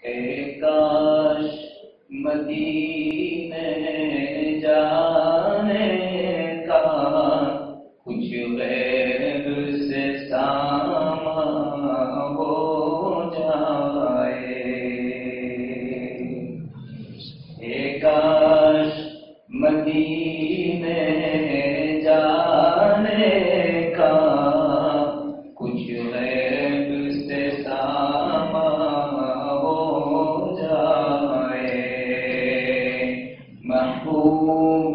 اے کاش مدینے جانے کا کچھ غیب سے سامان ہو جائے، اے کاش مدینے جانے کا کچھ غیب سے سامان ہو جائے، محبوب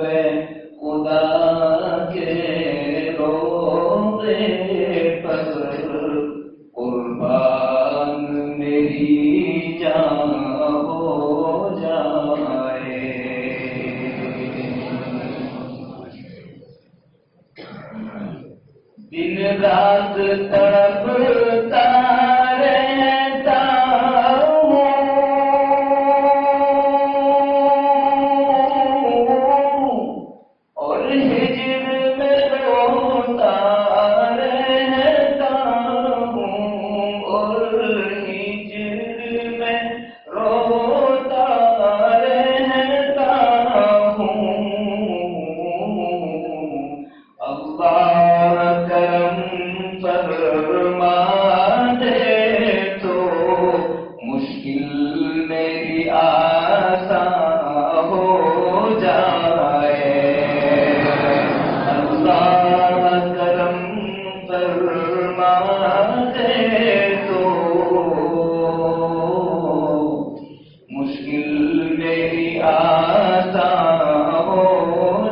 خدا کے روضے پر قربان میری جان ہو جائے۔ دن رات تڑپتا رہتا ہوں اور ہجر میں روتا رہتا ہوں، اور ہجر میں روتا رہتا ہوں۔ اللہ کرم فرما دے تو مشکل میری آسان ہو جائے، اللہ کرم فرما دے تو مشکل میری آسان ہو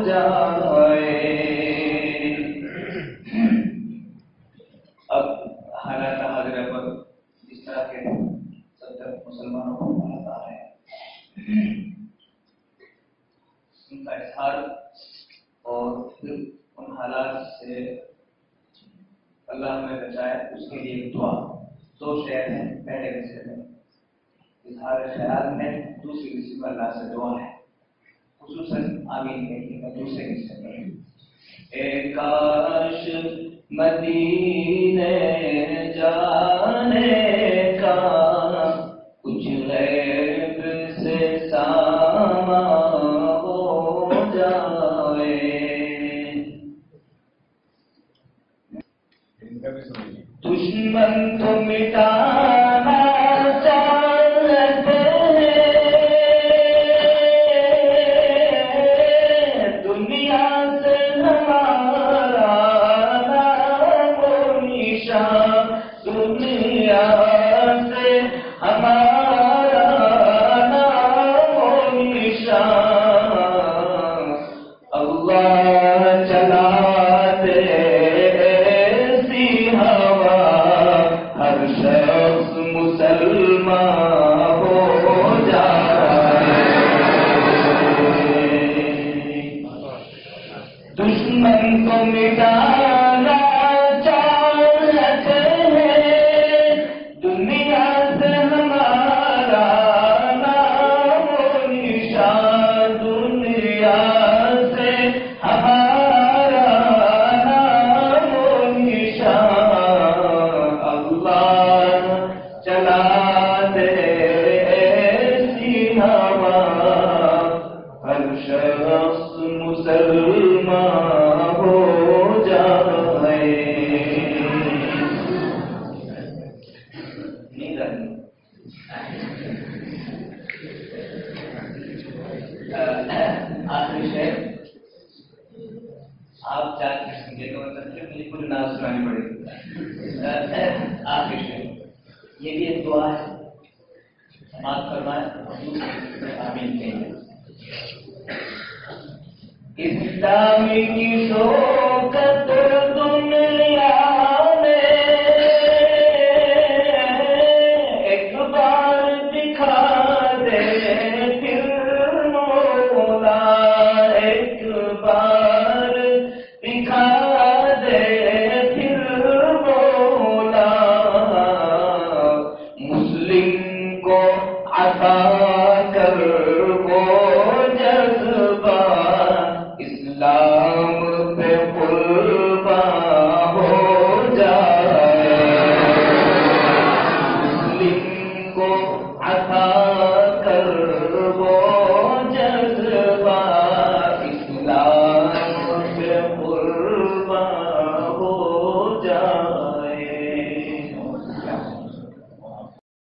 جائے۔ اب حالات حاضرہ پر جس طرح کے سب تک مسلمانوں کو حالات آ رہے ہیں، ان کا اظہار اور پھر ان حالات سے اللہ ہمیں بچائے، اس کے لیے دعا۔ دو شعر ہیں پہلے حصے میں، اظہار خیال میں، دوسری حصے میں اللہ سے دعا ہے، خصوصاً آمین کہیے گا دوسرے حصے میں۔ اے کاش مدینے جانے کا کچھ غیب سے سامان ہو جائے، دشمن تو مٹانا چاہتے ہیں، دنیا سے ہمارا نام و نشان، دنیا سے ہمارا نام و نشان، اللہ چلا دے ایسی ہوا ہر شخص مسلمان ہو جائے، دشمن کو مٹانا چاہتے ہیں، دنیا سے ہمارا نام و نشان، دنیا سے ہمارا نام و نشان، اللہ چلا دے ایسی ہوا ہر شخص مسلمان ہو جائے۔ نیند آئی؟ آخری شعر آپ جا کے سمجھے گا، مطلب کہ مجھے پوری ناز سنانی پڑے گی۔ آخری شعر یہ بھی ایک دعا ہے، معاف فرمائے، آمین کہیں۔ اسلام کی شوکت دنیا میں ایک بار دکھا دے پھر مولا، ایک بار دکھا دے پھر مولا، مسلم کو عطا کر وہ جذبہ اسلام پہ قربان ہو جائے، مسلم کو عطا کر وہ جذبہ اسلام پہ قرباں ہو جائے.